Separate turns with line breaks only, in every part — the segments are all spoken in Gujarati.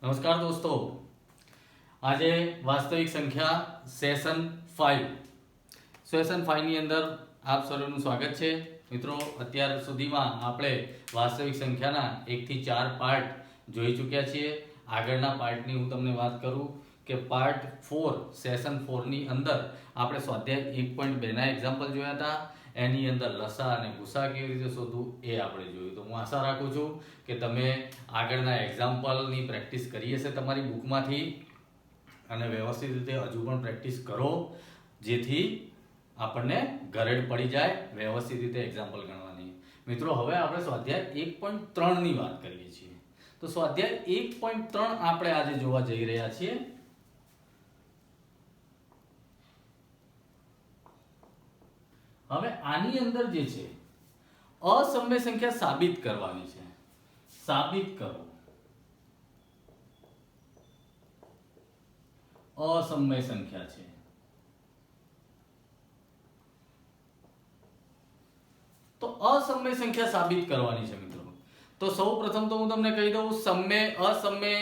નમસ્કાર દોસ્તો, આજે વાસ્તવિક સંખ્યા સેશન 5 ની અંદર આપ સૌનું સ્વાગત છે. મિત્રો, અત્યાર સુધીમાં આપણે વાસ્તવિક સંખ્યાના 1 થી 4 પાર્ટ જોઈ ચૂક્યા છીએ. આગળના પાર્ટની હું તમને વાત કરું કે પાર્ટ 4 સેશન 4 ની અંદર આપણે સ્વાધ્યાય 1.2 ના એક્ઝામ્પલ જોયા હતા. એની અંદર લસા અને ગુસા કેવી રીતે શોધવું એ આપણે જોયું. તો હું આશા રાખું છું કે તમે આગળના એક્ઝામ્પલની પ્રેક્ટિસ કરી હશે તમારી બુકમાંથી અને વ્યવસ્થિત રીતે હજુ પણ પ્રેક્ટિસ કરો, જેથી આપણને ગરેડ પડી જાય વ્યવસ્થિત રીતે એક્ઝામ્પલ ગણવાની. મિત્રો, હવે આપણે સ્વાધ્યાય 1.3 ની વાત કરીએ છીએ. તો સ્વાધ્યાય 1.3 આપણે આજે જોવા જઈ રહ્યા છીએ. હવે આની અંદર જે છે અસમય સંખ્યા સાબિત કરવાની છે. સાબિત કરો અસમય સંખ્યા છે. તો અસમય સંખ્યા સાબિત કરવાની છે મિત્રો. તો સૌપ્રથમ તો હું તમને કહી દઉં, સમય અસમય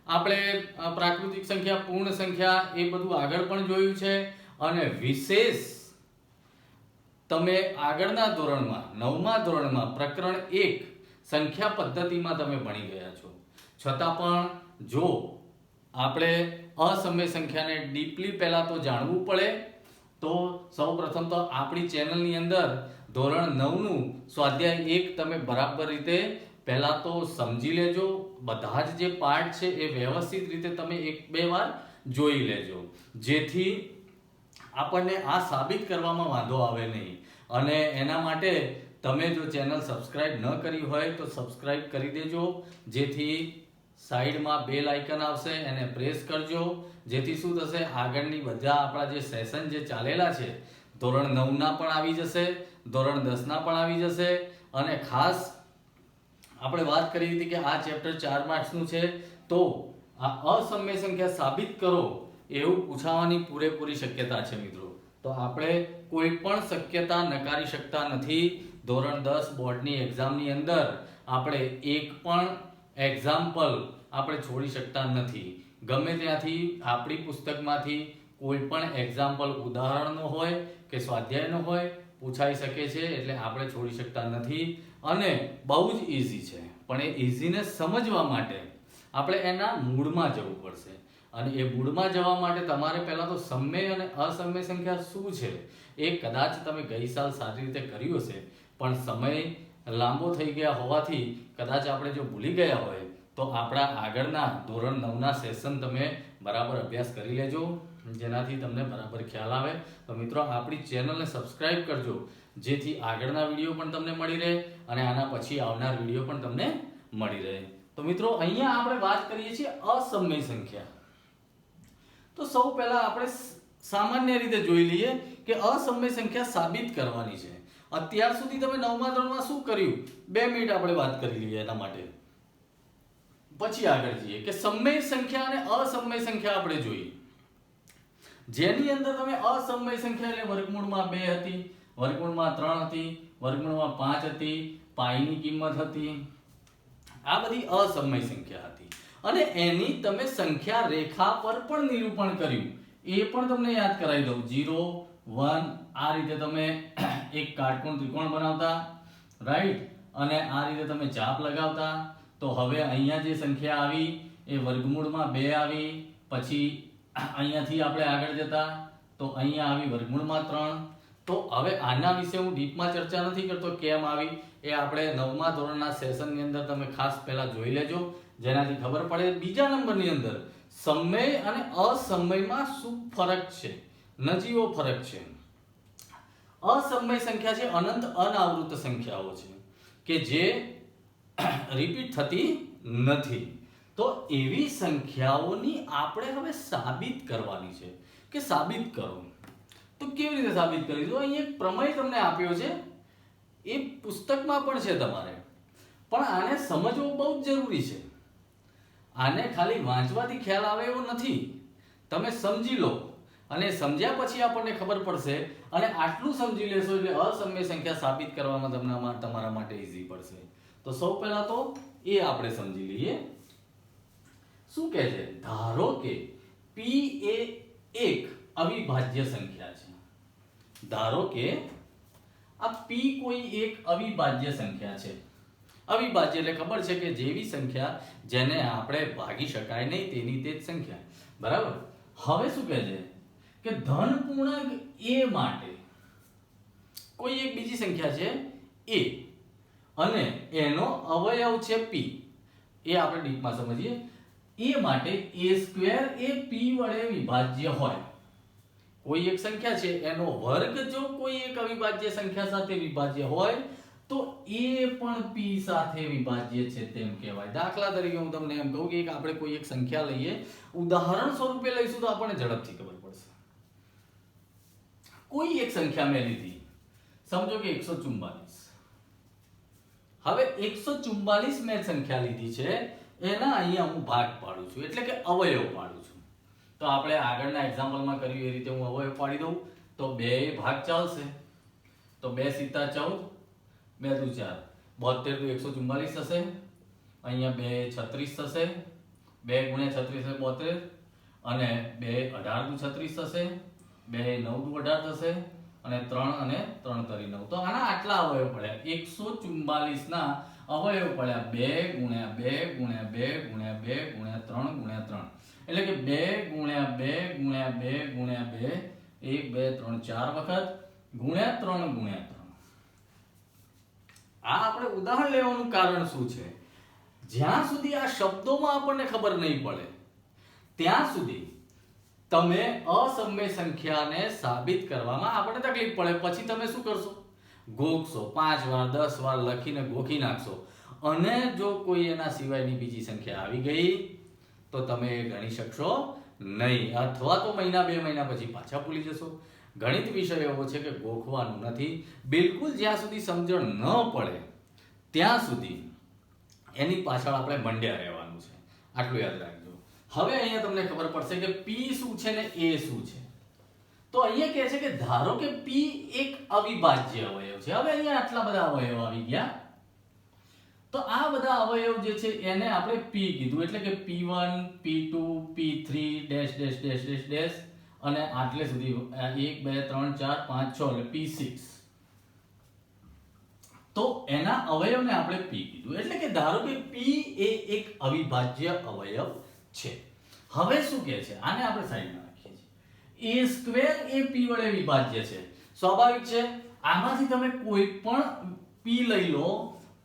આપણે પ્રાકૃતિક સંખ્યા, પૂર્ણ સંખ્યા એ બધું આગળ પણ જોયું છે. અને વિશેષ તમે આગળના ધોરણમાં 9મા ધોરણમાં પ્રકરણ 1 સંખ્યા પદ્ધતિમાં તમે ભણી ગયા છો. છતાં પણ જો આપણે અસમય સંખ્યાને ડીપલી પહેલા તો જાણવું પડે, તો સૌપ્રથમ તો આપણી ચેનલની અંદર ધોરણ 9 નું સ્વાધ્યાય 1 તમે બરાબર રીતે પહેલા તો સમજી લેજો. બધા જ જે પાર્ટ છે એ વ્યવસ્થિત રીતે તમે 1-2 વાર જોઈ લેજો, જેથી આપણને આ સાબિત કરવામાં વાંધો આવે નહીં. અને એના માટે તમે જો ચેનલ સબસ્ક્રાઇબ ન કરી હોય તો સબસ્ક્રાઇબ કરી દેજો, જેથી સાઈડમાં બેલ આઇકન આવશે એને પ્રેસ કરજો. જેથી શું થશે, આગળની બધા આપણા જે સેશન જે ચાલેલા છે ધોરણ 9 ના પણ આવી જશે, ધોરણ 10 ના પણ આવી જશે. અને ખાસ આપણે વાત કરી હતી કે આ ચેપ્ટર 4 માર્ક્સનું છે, તો આ અસમય સંખ્યા સાબિત કરો એવું પૂછાવાની પૂરેપૂરી શક્યતા છે મિત્રો. તો આપણે કોઈ પણ શક્યતા નકારી શકતા નથી. ધોરણ 10 બોર્ડની એક્ઝામની અંદર આપણે એક પણ એક્ઝામ્પલ આપણે છોડી શકતા નથી. ગમે ત્યાંથી આપણી પુસ્તકમાંથી કોઈ પણ એક્ઝામ્પલ ઉદાહરણનો હોય કે સ્વાધ્યાયનો હોય પૂછાઈ શકે છે, એટલે આપણે છોડી શકતા નથી. અને બહુ જ ઈઝી છે, પણ એ ઈઝીને સમજવા માટે આપણે એના મૂળમાં જવું પડશે. અને એ મૂળમાં જવા માટે તમારે પહેલાં તો સમય અને અસમય સંખ્યા શું છે એ કદાચ તમે ગઈ સાલ સારી રીતે કર્યું હશે, પણ સમય લાંબો થઈ ગયા હોવાથી કદાચ આપણે જો ભૂલી ગયા હોય તો આપણા આગળના ધોરણ 9 ના સેશન તમે બરાબર અભ્યાસ કરી લેજો, જેનાથી તમને બરાબર ખ્યાલ આવે. તો મિત્રો, આપણી ચેનલને સબસ્ક્રાઇબ કરજો, જેથી આગળના વિડીયો પણ તમને મળી રહે અને આના પછી આવનાર વિડીયો પણ તમને મળી રહે. તો મિત્રો, અહીંયા આપણે વાત કરીએ છીએ અસમય સંખ્યા. તો સૌ પહેલા આપણે સામાન્ય રીતે જોઈ લઈએ કે અસમય સંખ્યા સાબિત કરવાની છે. અત્યાર સુધી તમે 9મા ધોરણમાં શું કર્યું, 2 મિનિટ આપણે વાત કરી લઈએ એના માટે, પછી આગળ જઈએ કે સમય સંખ્યા અને અસમય સંખ્યા આપણે જોઈએ. જેની અંદર તમે અસમય સંખ્યા એટલે વર્ગમૂળમાં 2 હતી, વર્ગમૂળમાં 3 હતી, વર્ગમૂળમાં 5 હતી, પાઈની કિંમત હતી, આ બધી અસમય સંખ્યા હતી. અને એની તમે સંખ્યા રેખા પર પણ નિરૂપણ કર્યું, એ પણ તમને યાદ કરાવી દઉં. 0 1 આ રીતે તમે એક કાટકોણ ત્રિકોણ બનાવતા, રાઈટ, અને આ રીતે તમે ચાપ લગાવતા. તો હવે અહીંયા જે સંખ્યા આવી એ વર્ગમૂળમાં 2 આવી. પછી અહીંયાથી આપણે આગળ જતા તો અહીંયા આવી વર્ગમૂળમાં 3. તો હવે આના વિશે હું ડીપમાં ચર્ચા નથી કરતો, કેમ આવી એ આપણે 9મા ધોરણના સેશનની અંદર તમે ખાસ પહેલા જોઈ લેજો, જેનાથી ખબર પડે. બીજા નંબરની અંદર સમય અને અસમયમાં શું ફરક છે, નજીવો ફરક છે. અસમય સંખ્યા છે અનંત અનાવૃત સંખ્યાઓ છે કે જે રિપીટ થતી નથી. તો એવી સંખ્યાઓની આપણે હવે સાબિત કરવાની છે કે સાબિત કરો. તો કેવી રીતે સાબિત કરીશું? અહીં એક પ્રમેય તમને આપ્યો છે, એ પુસ્તકમાં પણ છે તમારે, પણ આને સમજવો બહુ જ જરૂરી છે. આને ખાલી વાંચવાથી ખ્યાલ આવે એવો નથી, તમે સમજી લો અને સમજ્યા પછી આપણને ખબર પડશે. અને આટલું સમજી લેશો એટલે અસમય સંખ્યા સાબિત કરવામાં તમારા માટે ઈઝી પડશે. તો સૌ પહેલા તો એ આપણે સમજી લઈએ. શું કહે છે? ધારો કે p એ એક અવિભાજ્ય સંખ્યા છે. ધારો કે આ p કોઈ એક અવિભાજ્ય સંખ્યા છે. અવિભાજ્ય એટલે ખબર છે કે જેવી સંખ્યા જેને આપણે ભાગી શકાય નહીં તેની તે જ સંખ્યા. બરાબર. હવે શું કહે છે કે ધન પૂર્ણાંક a માટે કોઈ એક બીજી સંખ્યા છે a અને એનો અવયવ છે p. એ આપણે ડીપમાં સમજીએ. એ માટે a² એ p વડે વિભાજ્ય હોય. કોઈ એક સંખ્યા છે એનો વર્ગ જો કોઈ એક અવિભાજ્ય સંખ્યા સાથે વિભાજ્ય હોય તો એ પણ p સાથે વિભાજ્ય છે તેમ કહેવાય. દાખલા તરીકે હું તમને એમ કહું કે આપણે કોઈ એક સંખ્યા લઈએ, ઉદાહરણ સ્વરૂપે લઈશું તો આપણને ઝડપથી ખબર પડશે. કોઈ એક સંખ્યા મેં લીધી, સમજો કે 144. હવે 144 મેં સંખ્યા લીધી છે, એના અહીંયા હું ભાગ પાડું છું, એટલે કે અવયવ પાડું છું. તો આપણે આગળના એક્ઝામ્પલમાં કર્યું એ રીતે હું અવયવ પાડી દઉં તો બે ભાગ ચાલશે. તો 2 સીતા 14, 2 દુ 4, 72 તો 144 થશે. અહીંયા 2 36 થશે, 2 ગુણ્યા 36 એટલે 72, અને 2 18 દુ 36 થશે, 2 9 દુ 18 થશે, અને 3 અને 3 તરી 9. તો આના આટલા અવયવ પડ્યા. 144 ના અવયવ પડ્યા 2 ગુણ્યા 2 ગુણ્યા 2 ગુણ્યા 2 ગુણ્યા 3 ગુણ્યા 3. એટલે કે 2 ગુણ્યા 2 ગુણ્યા 2 ગુણ્યા 2, 1 2 3 4 વખત ગુણ્યા 3 ગુણ્યા 3. આ આપણે ઉદાહરણ લેવાનું કારણ શું છે? જ્યાં સુધી આ શબ્દોમાં આપણને ખબર નહીં પડે ત્યાં સુધી તમે અસમય સંખ્યાને સાબિત કરવામાં આપણને તકલીફ પડે. પછી તમે શું કરશો? ગોખશો, 5 વાર 10 વાર લખીને ગોખી નાખશો, અને જો કોઈ એના સિવાયની બીજી સંખ્યા આવી ગઈ તો તમે એ ગણી શકશો નહીં, અથવા તો મહિના 2 મહિના પછી પાછા ભૂલી જશો. ગણિત વિષય એવો છે કે ગોખવાનું નથી. બિલકુલ જ્યાં સુધી સમજણ ન પડે ત્યાં સુધી એની પાછળ આપણે મંડ્યા રહેવાનું છે. આટલું યાદ રાખજો. હવે અહીંયા તમને ખબર પડશે કે p શું છે ને a શું છે. તો અહીંયા કહે છે કે ધારો કે p એક અવિભાજ્ય અવયવ છે. હવે અહીંયા આટલા બધા અવયવ આવી ગયા. તો આ બધા અવયવ જે છે એને આપણે p કીધું, એટલે કે p1 p2 p3 dash dash dash dash dash, અને આટલે સુધી 1 2 3 4 5 6 એટલે p6. તો એના અવયવને આપણે p કીધું, એટલે કે ધારો કે p એ એક અવિભાજ્ય અવયવ છે. હવે શું કહે છે? આને આપણે સાઈડમાં રાખીએ છીએ. a² એ p વડે વિભાજ્ય છે. સ્વાભાવિક છે. આમાંથી તમે કોઈ પણ p લઈ લો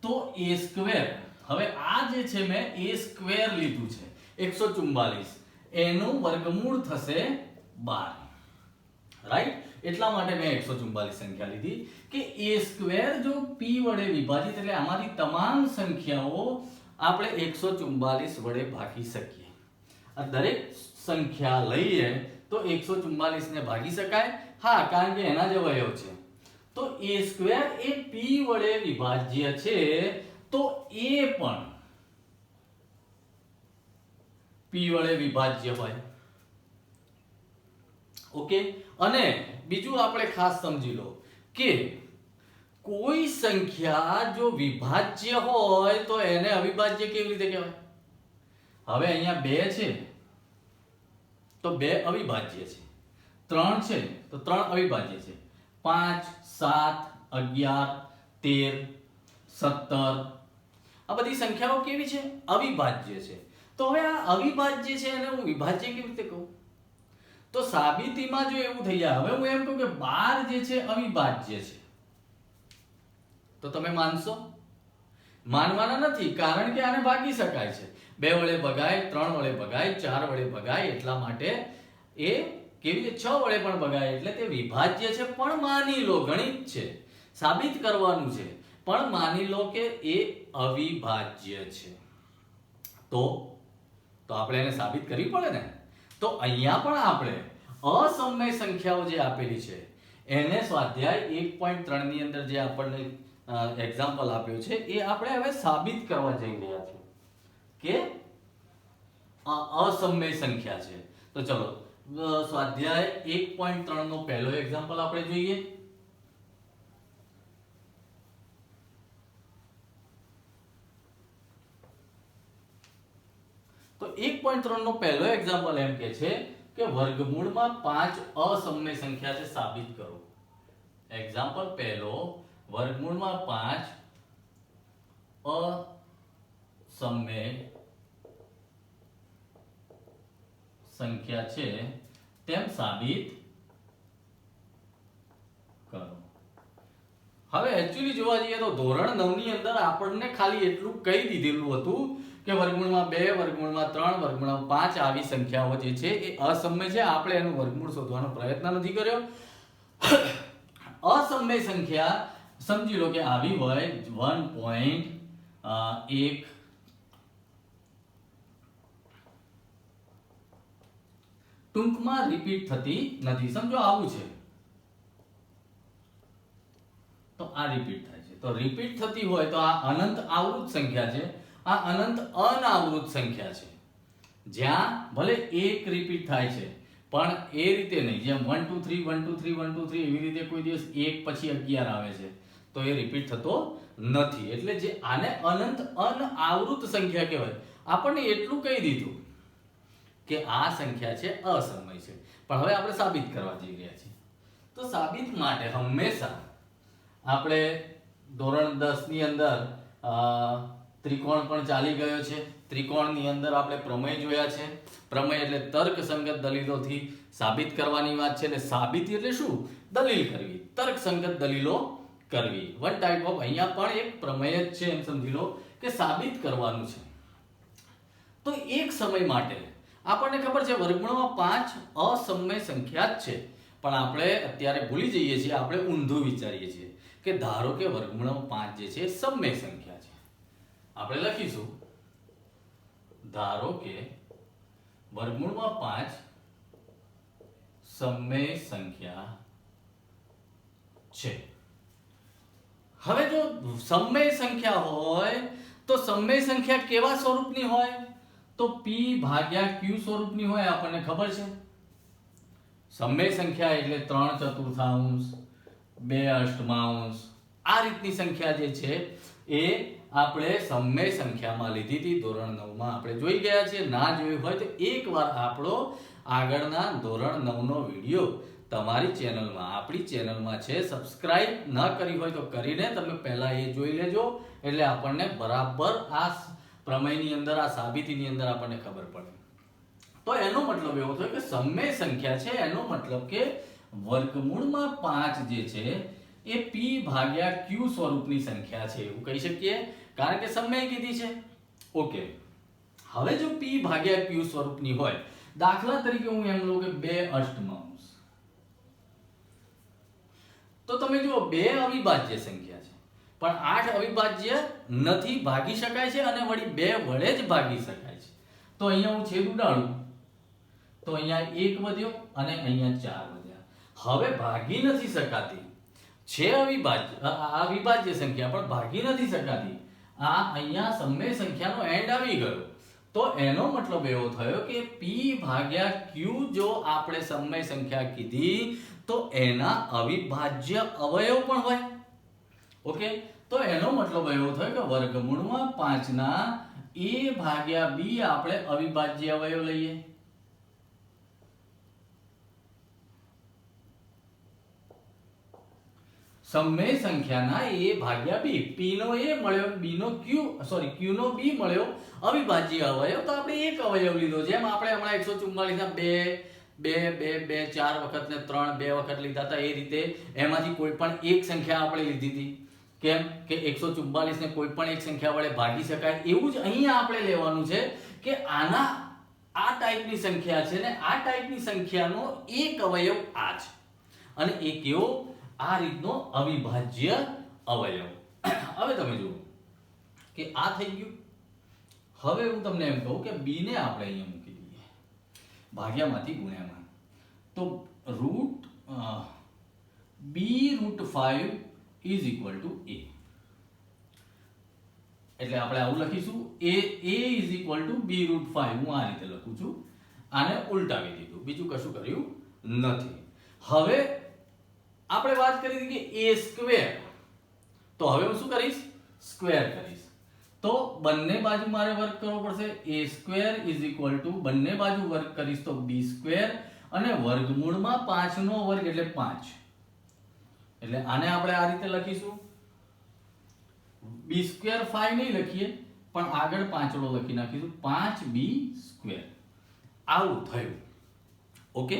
તો a², હવે આ જે છે મેં a² લીધું છે 144, એનું વર્ગમૂળ થશે 12. રાઈટ? એટલા માટે મેં 144 સંખ્યા લીધી કે a² જો p વડે વિભાજિત, એટલે આમાંથી તમામ સંખ્યાઓ આપણે 144 વડે ભાગી શકીએ. આ દરેક સંખ્યા લઈએ તો 144 ને ભાગી શકાય. હા, કારણ કે એના જ અવયવ છે. તો a² એ p વડે વિભાજ્ય છે, તો a પણ p વડે વિભાજ્ય હોય. ઓકે. અને બીજું આપણે ખાસ સમજી લો કે કોઈ સંખ્યા જો વિભાજ્ય હોય તો એને અવિભાજ્ય કેવી રીતે કહેવાય? હવે અહીંયા 2 છે તો 2 અવિભાજ્ય છે, 3 છે તો 3 અવિભાજ્ય છે, 5 7 11 13 17 આ બધી સંખ્યાઓ કેવી છે? અવિભાજ્ય છે. તો હવે આ અવિભાજ્ય છે એને હું વિભાજ્ય કેવી રીતે કહું? તો સાબિતીમાં જો એવું થઈ જાય, હવે હું એમ કહું કે 12 જે છે અવિભાજ્ય છે, તો તમે માનશો? માનવાના નથી, કારણ કે આને ભાગી શકાય છે. 2 વડે ભગાય, 3 વડે ભગાય, 4 વડે ભગાય, એટલા માટે એ કેવી રીતે 6 વડે પણ ભગાય, એટલે તે વિભાજ્ય છે. પણ માની લો, ગણિત છે, સાબિત કરવાનું છે, પણ માની લો કે એ અવિભાજ્ય છે, તો આપણે એને સાબિત કરવી પડે ને. તો અહીંયા પણ આપણે અસમય સંખ્યાઓ જે આપેલી છે એને સ્વાધ્યાય 1.3 ની અંદર જે આપણને એક્ઝામ્પલ આપ્યો છે એ આપણે હવે સાબિત કરવા જઈ રહ્યા છીએ કે અસમય સંખ્યા છે. તો ચલો સ્વાધ્યાય 1.3 નો પહેલો એક્ઝામ્પલ આપણે જોઈએ. તો તો 1.3 નો પહેલો એક્ઝામ્પલ એમ કે છે કે વર્ગમૂળમાં 5 અસમય સંખ્યા છે સાબિત કરો. એક્ઝામ્પલ પહેલો, વર્ગમૂળમાં 5 અસમય સંખ્યા છે તેમ સાબિત કરો. હવે એકચ્યુઅલી જોવા જઈએ તો ધોરણ 9 ની અંદર આપણને ખાલી એટલું કહી દીધેલું હતું કે વર્ગમૂળમાં 2, વર્ગમૂળમાં 3, વર્ગમૂળમાં 5 આવી સંખ્યાઓ જે છે એ અસમય છે. આપણે એનું વર્ગમૂળ શોધવાનો પ્રયત્ન નથી કર્યો. અસમય સંખ્યા સમજી લો કે આવી હોય 1.1 ટૂંકમાં રિપીટ થતી નથી. સમજો આવું છે તો આ રિપીટ થાય છે. તો રિપીટ થતી હોય તો આ અનંત આવૃત સંખ્યા છે, આ અનંત અનાવૃત સંખ્યા છે. જ્યાં ભલે એક રિપીટ થાય છે પણ એ રીતે નહીં, જેમ 1 2 3 1 2 3 1 2 3 એવી રીતે કોઈ દિવસ 1 પછી 11 આવે છે તો એ રિપીટ થતો નથી. એટલે જે આને અનંત અનાવૃત સંખ્યા કહેવાય. આપણને એટલું કહી દીધું કે આ સંખ્યા છે અસમય છે. પણ હવે આપણે સાબિત કરવા જઈ રહ્યા છીએ. તો સાબિત માટે હંમેશા આપણે ધોરણ 10 ની અંદર ત્રિકોણ પણ ચાલી ગયો છે. ત્રિકોણની અંદર આપણે પ્રમેય જોયા છે. પ્રમેય એટલે તર્કસંગત દલીલોથી સાબિત કરવાની વાત છે. એટલે સાબિતી એટલે શું? દલીલ કરવી, તર્કસંગત દલીલો કરવી. વન ટાઈપ ઓફ અહીંયા પણ એક પ્રમેય જ છે એમ સમજી લો કે સાબિત કરવાનું છે. તો એક સમય માટે આપણને ખબર છે વર્ગમૂળમાં 5 અસમય સંખ્યા જ છે. પણ આપણે અત્યારે ભૂલી જઈએ છીએ, આપણે ઊંધું વિચારીએ છીએ કે ધારો કે વર્ગમૂળમાં 5 જે છે સમય સંખ્યા છે. આપણે લખીશું ધારો કે વર્ગમૂળમાં 5 સમય સંખ્યા છે. હવે જો સમય સંખ્યા હોય તો સમય સંખ્યા કેવા સ્વરૂપની હોય? તો p ભાગ્યા q સ્વરૂપની હોય. આપણને ખબર છે સમય સંખ્યા એટલે 3/4, 2/8 આ રીતની સંખ્યા જે છે એ આપણે સમય સંખ્યામાં લીધી હતી. ધોરણ 9 માં આપણે જોઈ ગયા છીએ. ના જોયું હોય તો એકવાર આપણો આગળના ધોરણ 9 નો વિડિયો તમારી ચેનલમાં, આપણી ચેનલમાં છે, સબસ્ક્રાઇબ ન કરી હોય તો કરીને તમે પહેલા એ જોઈ લેજો. એટલે આપણને બરાબર આ પ્રમેયની અંદર, આ સાબિતીની અંદર આપણને ખબર પડે. તો એનો મતલબ એવો થયો કે સમય સંખ્યા છે એનો મતલબ કે વર્ગમૂળમાં 5 જે છે એ p ભાગ્યા q સ્વરૂપની સંખ્યા છે એવું કહી શકીએ, કારણ કે સમય કીધી છે. ઓકે, હવે જો p ભાગ્યા q સ્વરૂપની હોય, દાખલા તરીકે હું એમ લઉં કે 2/8, તો તમે જુઓ 2 અવિભાજ્ય સંખ્યા છે પણ 8 અવિભાજ્ય નથી, ભાગી શકાય છે અને વળી 2 વડે જ ભાગી શકાય છે. તો અહીંયા હું છેદ ઉડાડું તો અહીંયા 1 વધ્યો અને અહીંયા 4 વધ્યા. હવે ભાગી નથી શકાતી છે અવિભાજ્ય, આ વિભાજ્ય સંખ્યા પણ ભાગી નથી શકાતી. આ અહીંયા સમય સંખ્યાનો એન્ડ આવી ગયો. તો એનો મતલબ એવો થયો કે p ભાગ્યા q જો આપણે સમય સંખ્યા કીધી તો એના અવિભાજ્ય અવયવ પણ હોય. ઓકે, તો એનો મતલબ એવો થયો કે વર્ગમૂળમાં 5 ના a ભાગ્યા b આપણે અવિભાજ્ય અવયવ લઈએ. સમય સંખ્યાના a ભાગ્યા b, p નો a મળ્યો, b નો q, સોરી q નો b મળ્યો અવિભાજ્ય અવયવ. તો આપણે એક અવયવ લીધો. જેમ આપણે હમણાં 144 ના 2 4 વખત ને 3 2 વખત લીધા હતા, એ રીતે એમાંથી કોઈ પણ એક સંખ્યા આપણે લીધી હતી. કેમ કે 144 ને કોઈ પણ એક સંખ્યા વડે ભાગી શકાય. એવું જ અહીંયા આપણે લેવાનું છે કે આના આ ટાઈપની સંખ્યા છે ને આ ટાઈપની સંખ્યાનો એક અવયવ આ છે અને એ કેવો? આ રીતનો અવિભાજ્ય અવયવ. હવે તમે જુઓ કે આ થઈ ગયું. હવે હું તમને એમ કહું કે b ને આપણે અહીંયા મૂકી દઈએ ભાગ્યામાંથી ગુણ્યામાં. તો b√5 is equal to a. એટલે આપણે આવું લખીશું a is equal to b√5. હું આ રીતે લખું છું, આને ઉલટાવી દીધું, બીજું કશું કર્યું નથી. હવે આપણે વાત કરી હતી કે a સ્ક્વેર, તો હવે હું શું કરીશ? સ્ક્વેર કરીશ. તો બંને બાજુ મારે વર્ગ કરવો પડશે a square is equal two બંને બાજુ વર્ગ કરીશ તો b સ્ક્વેર અને વર્ગમૂળમાં 5 નો વર્ગ એટલે 5 એટલે આને આપણે આ રીતે લખીશું b સ્ક્વેર 5 નહીં લખીએ પણ આગળ પાંચડો લખી નાખીશું 5b સ્ક્વેર આવું થયું ઓકે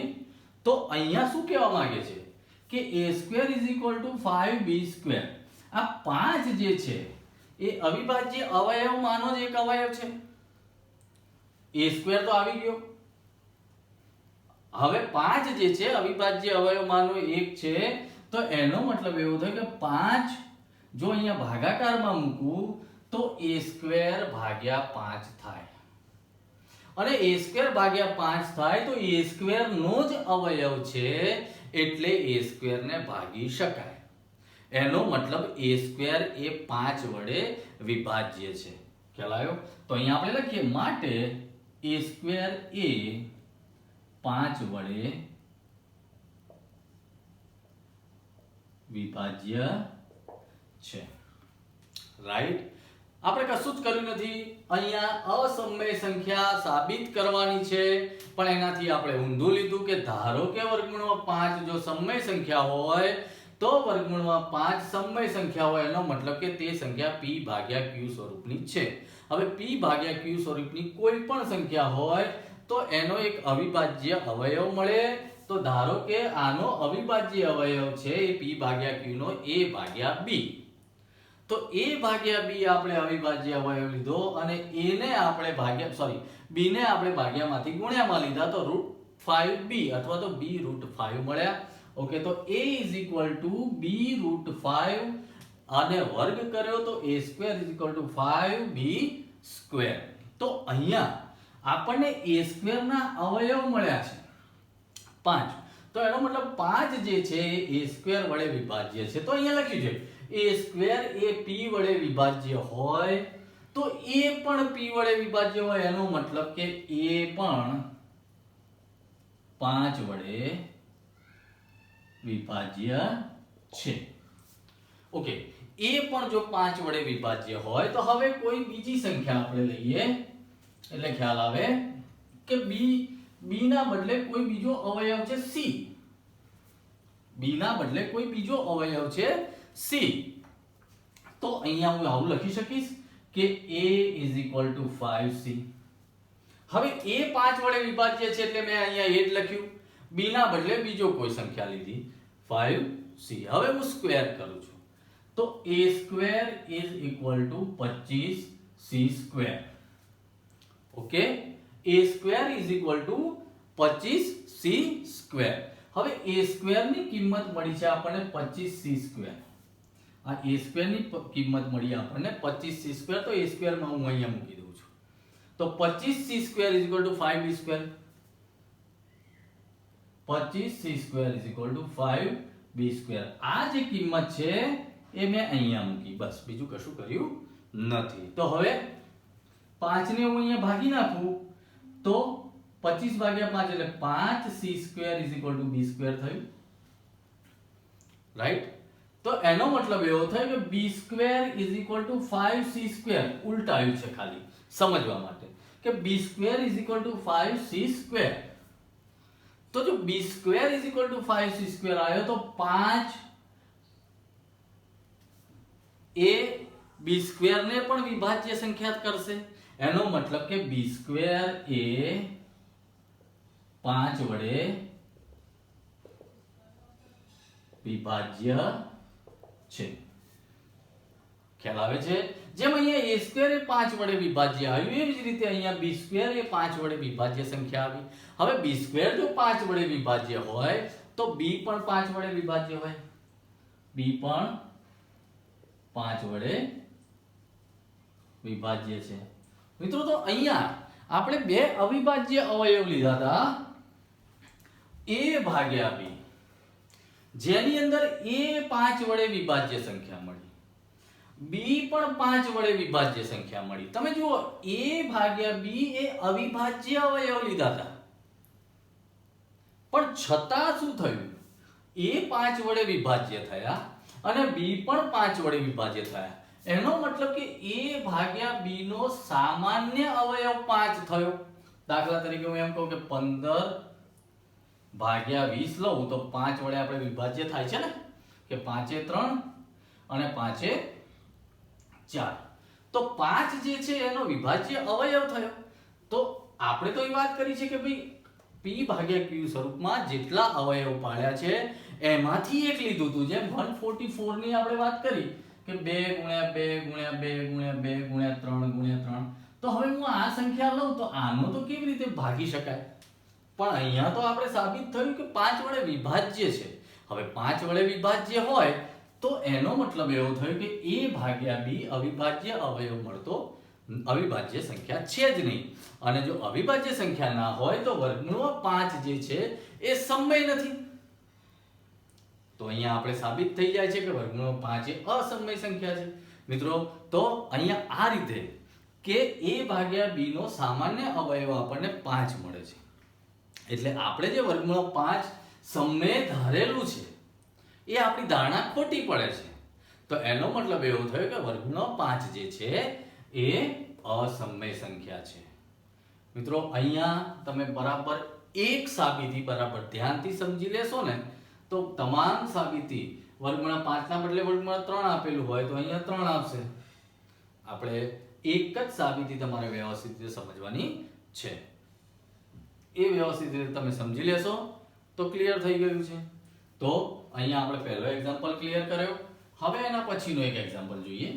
તો અહીંયા શું કહેવા માંગે છે કે a square is equal two 5b square આ 5 જે છે એ અવિભાજ્ય અવયવમાંનો જ એક અવયવ છે a સ્ક્વેર તો આવી ગયો હવે 5 જે છે અવિભાજ્ય અવયવમાંનો એક છે તો એનો મતલબ એવો થાય કે 5 જો અહીંયા ભાગાકારમાં મૂકું તો a સ્ક્વેર ભાગ્યા 5 થાય અને a સ્ક્વેર ભાગ્યા 5 થાય તો a સ્ક્વેર નો જ અવયવ છે એટલે a સ્ક્વેર ને ભાગી શકાય એનો મતલબ a સ્ક્વેર એ 5 વડે વિભાજ્ય છે ખ્યાલ આવ્યો તો અહીંયા આપણે લખીએ માટે a સ્ક્વેર એ 5 વડે વિભાજ્ય છે રાઈટ આપણે કશું જ કર્યું નથી અહીંયા અસમય સંખ્યા સાબિત કરવાની છે પણ એનાથી આપણે ઊંધું લીધું કે ધારો કે વર્ગમૂળમાં 5 જો સમય સંખ્યા હોય તો વર્ગમૂળમાં 5 સમય સંખ્યા હોય એનો મતલબ કે તે સંખ્યા p ભાગ્યા q સ્વરૂપની છે હવે p ભાગ્યા q સ્વરૂપની કોઈ પણ સંખ્યા હોય તો એનો એક અવિભાજ્ય અવયવ મળે તો ધારો કે આનો અવિભાજ્ય અવયવ છે એ p ભાગ્યા q નો a ભાગ્યા b તો a ભાગ્યા b આપણે અવિભાજ્ય અવયવ લીધો અને a ને આપણે ભાગ્યા સોરી b ને આપણે ભાગ્યામાંથી ગુણ્યામાં લીધા તો √5b અથવા તો b √5 મળ્યા ઓકે તો a is equal to b √5 અને વર્ગ કર્યો તો a square is equal two 5b square તો અહીંયા આપણને a સ્ક્વેર ના અવયવ મળ્યા છે 5 તો એનો મતલબ 5 જે છે એ a સ્ક્વેર વડે વિભાજ્ય છે તો અહીંયા લખ્યું છે a સ્ક્વેર એ p વડે વિભાજ્ય હોય તો a પણ p વડે વિભાજ્ય હોય એનો મતલબ કે a પણ 5 વડે વિભાજ્ય છે ઓકે a પણ જો 5 વડે વિભાજ્ય હોય તો હવે કોઈ બીજી સંખ્યા આપણે લઈએ એટલે ખ્યાલ આવે કે b ના બદલે કોઈ બીજો અવયવ છે c b ના બદલે કોઈ બીજો અવયવ છે c તો અહીંયા હું આવું લખી શકીશ કે a is equal to 5c હવે a 5 વડે વિભાજ્ય છે એટલે મેં અહીંયા એ જ લખ્યું b ના બદલે બીજો કોઈ સંખ્યા લીધી 5c હવે હું સ્ક્વેર કરું છું તો a square is equal two 25c square okay a square is equal two 25c square હવે a સ્ક્વેર ની કિંમત મળી છે આપણને 25c સ્ક્વેર આ a સ્ક્વેર ની કિંમત મળી આપણને 25c સ્ક્વેર તો a સ્ક્વેર માં હું અહીંયા મૂકી દઉં છું તો 25c square is equal two 5b square 25c square is equal two 5b square આ જે કિંમત છે એ મેં અહીંયા મૂકી બસ બીજું કશું કર્યું નથી તો હવે 5 ને હું અહીંયા ભાગી નાખું તો 25 ભાગ્યા 5 એટલે 5c square is equal to b square થયું રાઈટ તો એનો મતલબ એવો થાય કે b square is equal to 5c square ઉલટાયું છે ખાલી સમજવા માટે કે b square is equal to 5c square તો જો b square is equal to 5c square આવ્યો તો 5 એ b સ્ક્વેર ને પણ વિભાજ્ય સંખ્યા કરશે એનો મતલબ કે b સ્ક્વેર એ 5 વડે વિભાજ્ય છે ખ્યાલ આવે છે જેમ અહીંયા a સ્ક્વેર એ 5 વડે વિભાજ્ય આવ્યું એવી જ રીતે અહીંયા b સ્ક્વેર એ 5 વડે વિભાજ્ય સંખ્યા આવી હવે b સ્ક્વેર જો 5 વડે વિભાજ્ય હોય તો b પણ 5 વડે વિભાજ્ય હોય b પણ 5 વડે વિભાજ્ય છે મિત્રો તો અહીંયા આપણે બે અવિભાજ્ય અવયવ લીધા હતા a ભાગ્યા b જેની અંદર a 5 વડે વિભાજ્ય સંખ્યા મળી b પણ 5 વડે વિભાજ્ય સંખ્યા મળી તમે જુઓ a ભાગ્યા b એ અવિભાજ્ય અવયવ લીધા હતા પણ છતાં શું થયું a 5 વડે વિભાજ્ય થયા અને b પણ 5 વડે વિભાજ્ય થયા એનો મતલબ કે a ભાગ્યા b નો સામાન્ય અવયવ 5 થયો. દાખલા તરીકે હું એમ કહું કે 15 ભાગ્યા 20 લઉં તો 5 વડે આપણે વિભાજ્ય થાય છે ને, કે 5 એ 3 અને 5 એ 4. તો 5 જે છે એનો વિભાજ્ય અવયવ થયો. તો આપણે તો એ વાત કરી છે કે ભાઈ p ભાગ્યા q સ્વરૂપમાં જેટલા અવયવ પાડ્યા છે એમાંથી એક લીધું હતું. જેમ 144 ની આપણે વાત કરી કે 2 ગુણ્યા 2 ગુણ્યા 2 ગુણ્યા 2 ગુણ્યા 3 ગુણ્યા 3. તો હવે હું આ સંખ્યા લઉં તો આનો તો કેવી રીતે ભાગી શકાય? પણ અહીંયા તો આપણે સાબિત થયું કે 5 વડે વિભાજ્ય છે. હવે 5 વડે વિભાજ્ય હોય તો એનો મતલબ એવો થયો કે a ભાગ્યા b અવિભાજ્ય અવયવ મળતો અવિભાજ્ય સંખ્યા છે જ નહીં. અને જો અવિભાજ્ય સંખ્યા ના હોય તો વર્ગમૂળમાં 5 જે છે એ સમય નથી. તો અહીંયા આપણે સાબિત થઈ જાય છે કે વર્ગમૂળમાં 5 એ અસમય સંખ્યા છે. મિત્રો તો અહીંયા આ રીતે કે a ભાગ્યા b નો સામાન્ય અવયવ આપણને 5 મળે છે. એટલે આપણે જે વર્ગમૂળમાં 5 સમય ધારેલું છે એ આપણી ધારણા ખોટી પડે છે. તો એનો મતલબ એવો થયો કે વર્ગમૂળમાં 5 જે છે એ અસમય સંખ્યા છે. મિત્રો અહીંયા તમે બરાબર એક સાબિતી બરાબર ધ્યાનથી સમજી લેશો ને તો તમામ સાબિતી વર્ગમૂળમાં 5 ના બદલે વર્ગમૂળમાં 3 આપેલું હોય તો અહીંયા 3 આપશે. આપણે એક જ સાબિતી તમારે વ્યવસ્થિત રીતે સમજવાની છે. એ વ્યવસ્થિત રીતે તમે સમજી લેશો તો ક્લિયર થઈ ગયું છે. તો અહીંયા આપણે પહેલો એક્ઝામ્પલ ક્લિયર કર્યો. હવે એના પછીનો એક એક્ઝામ્પલ જોઈએ.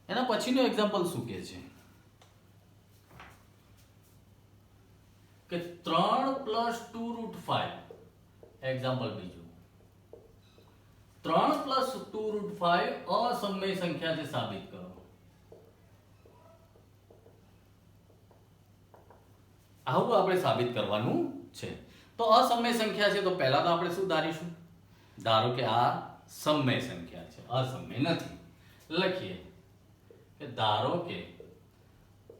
એના પછીનો એક્ઝામ્પલ શું કહે છે કે 3 + 2√5. એક્ઝામ્પલ બીજું 3 + 2√5 અસમય સંખ્યા છે સાબિત કરો. આવું આપણે સાબિત કરવાનું છે. તો અસમય સંખ્યા છે તો પહેલા તો આપણે શું ધારીશું? ધારો કે આ સમય સંખ્યા છે, અસમય નથી. લખીએ કે ધારો કે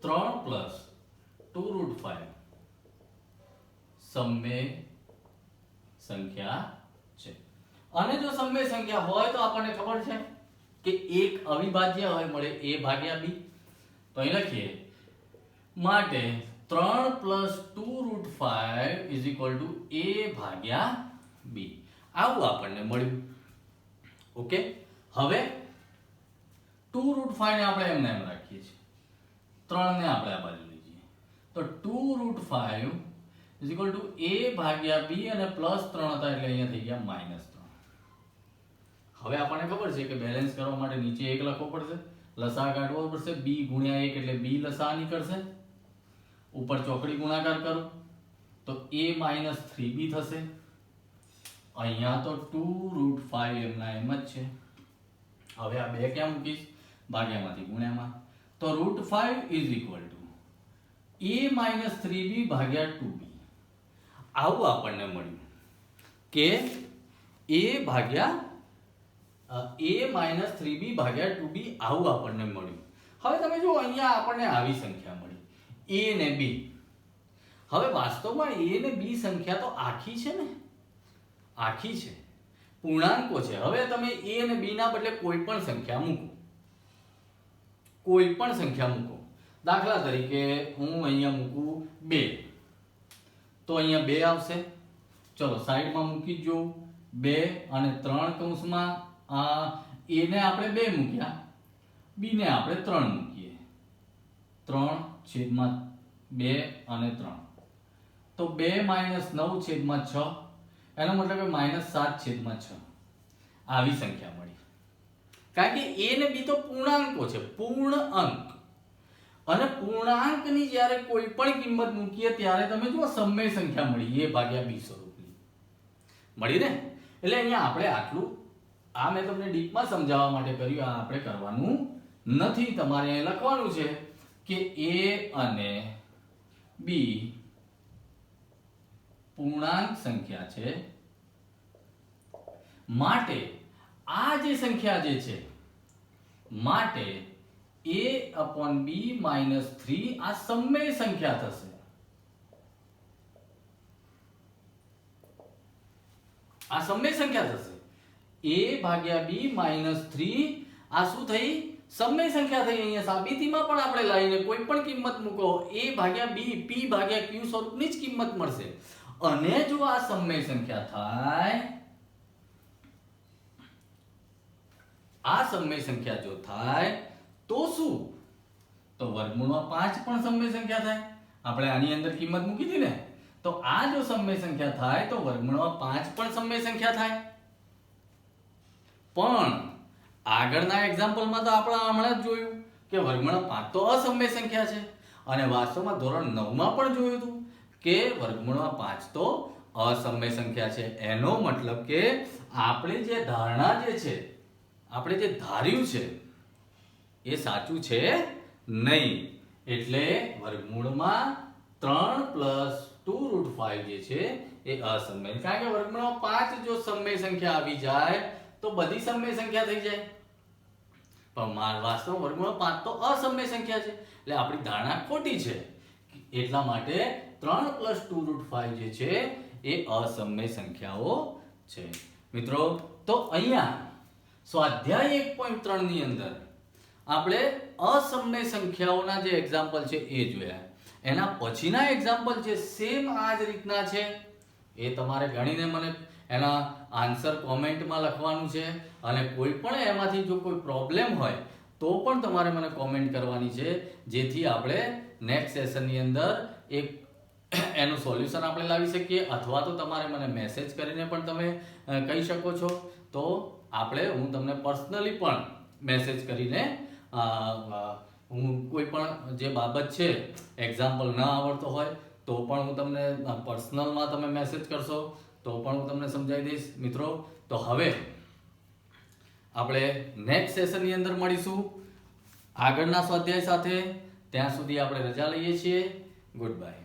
3 + 2√5 સમય સંખ્યા છે. અને જો સમય સંખ્યા હોય તો આપણને ખબર છે કે એક અવિભાજ્ય હોય મળે a ભાગ્યા b. તો અહીં લખીએ માટે 3 + 2√5 = a ભાગ્યા b. આવું આપણને મળ્યું. ઓકે. હવે 2√5 ને આપણે એમને એમ રાખીએ છીએ. 3 ને આપણે આ બાજુ લઈ જઈએ તો 2√5 = a ભાગ્યા b અને +3 હતા એટલે અહીંયા થઈ ગયા -3. હવે આપણને ખબર છે કે બેલેન્સ કરવા માટે નીચે 1 લખવો પડશે, લસા કાઢવો પડશે. b × 1 એટલે b લસા નીકળશે. ઉપર ચોકડી ગુણાકાર કરો તો a - 3b થશે. અહીંયા તો 2√5 એમના એમ જ છે. હવે આ બે ક્યાં મૂકીશ? ભાગ્યામાંથી ગુણ્યામાં. તો √5 = a - 3b ભાગ્યા 2b. આવું આપણને મળ્યું કે a - 3b ભાગ્યા 2b આવું આપણને મળ્યું. હવે તમે જુઓ અહીંયા આપણને આવી સંખ્યા મળી a ને b. હવે વાસ્તવમાં a ને b સંખ્યા તો આખી છે ને, આખી છે, પૂર્ણાંકો છે. હવે તમે a અને b ના બદલે કોઈ પણ સંખ્યા મૂકો, કોઈ પણ સંખ્યા મૂકો. દાખલા તરીકે હું અહીંયા મૂકું 2 તો અહીંયા 2 આવશે. ચલો સાઈડમાં મૂકી જો 2 અને 3 કૌંસમાં a ને આપણે 2 મૂક્યા, b ને આપણે 3 મૂકીએ. 3/2 અને 3 તો 2 - 9/6 એનો મતલબ કે -7/6 આવી સંખ્યા મળી. કારણ કે a ને b તો પૂર્ણાંકો છે, પૂર્ણ અંક. અને પૂર્ણાંકની જ્યારે કોઈ પણ કિંમત મૂકીએ ત્યારે તમે જુઓ સમય સંખ્યા મળી a ભાગ્યા b સ્વરૂપની મળી ને. એટલે અહીંયા આપણે આટલું આ મેં તમને ડીપમાં સમજાવવા માટે કર્યું. આ આપણે કરવાનું નથી. તમારે અહીં લખવાનું છે કે a અને b પૂર્ણાંક સંખ્યા છે માટે આ જે સંખ્યા જે છે માટે a/b - 3 આ સમમેય સંખ્યા થશે. આ સમમેય સંખ્યા થશે. a/b - 3 આ શું થઈ? સમમેય સંખ્યા થઈ. અહીંયા સાબિતીમાં પણ આપણે લાઈને કોઈ પણ કિંમત મૂકો a/b p/q સ્વરૂપની જ કિંમત મળશે. અને જો આ સમમેય સંખ્યા થાય, આ સમમેય સંખ્યા જો થાય તો શું? તો વર્ગમૂળમાં 5 પણ સમમેય સંખ્યા થાય. આપણે આની અંદર કિંમત મૂકી હતી ને, તો આ જો સમમેય સંખ્યા થાય તો વર્ગમૂળમાં 5 પણ સમમેય સંખ્યા થાય. પણ આગળના એક્ઝામ્પલમાં તો આપણે હમણાં જ જોયું કે વર્ગમૂળમાં 5 તો અસમમેય સંખ્યા છે. અને વાસ્તવમાં ધોરણ 9 માં પણ જોયું હતું કે વર્ગમૂળમાં 5 તો અસમમેય સંખ્યા છે. એનો મતલબ કે આપણે જે ધારણા જે છે, આપણે જે ધાર્યું છે એ સાચું છે નહીં. એટલે વર્ગમૂળમાં 3 + 2√5 જે છે એ અસમમેય. કારણ કે વર્ગમૂળમાં 5 જો સમમેય સંખ્યા આવી જાય તો બધી સમમેય સંખ્યા થઈ જાય. પણ વાસ્તવમાં વર્ગમૂળમાં 5 તો અસમમેય સંખ્યા છે. એટલે આપણી ધારણા ખોટી છે. એટલા માટે 3 + 2√5 જે છે એ અસમમેય સંખ્યાઓ છે. મિત્રો, તો અહીંયા સ્વાધ્યાય 1.3 ની અંદર આપણે અસમમેય સંખ્યાઓના જે એક્ઝામ્પલ છે એ જોયા. એના પછીના એક્ઝામ્પલ છે સેમ આ જ રીતના છે. એ તમારે ગણીને મને એના આન્સર કોમેન્ટમાં લખવાનું છે. અને કોઈ પણ એમાંથી જો કોઈ પ્રોબ્લેમ હોય તો પણ તમારે મને કોમેન્ટ કરવાની છે, જેથી આપણે નેક્સ્ટ સેશનની અંદર એક એનું સોલ્યુશન આપણે લાવી શકીએ. અથવા તો તમારે મને મેસેજ કરીને પણ તમે કહી શકો છો. તો હું તમને પર્સનલી પણ મેસેજ કરીને હું કોઈ પણ જે બાબત છે, એક્ઝામ્પલ ન આવડતો હોય તો પણ હું તમને પર્સનલમાં તમે મેસેજ કરશો તો પણ હું તમને સમજાવી દઈશ. મિત્રો, તો હવે આપણે નેક્સ્ટ સેશનની અંદર મળીશું આગળના સ્વાધ્યાય સાથે. ત્યાં સુધી આપણે રજા લઈએ છીએ. Good bye.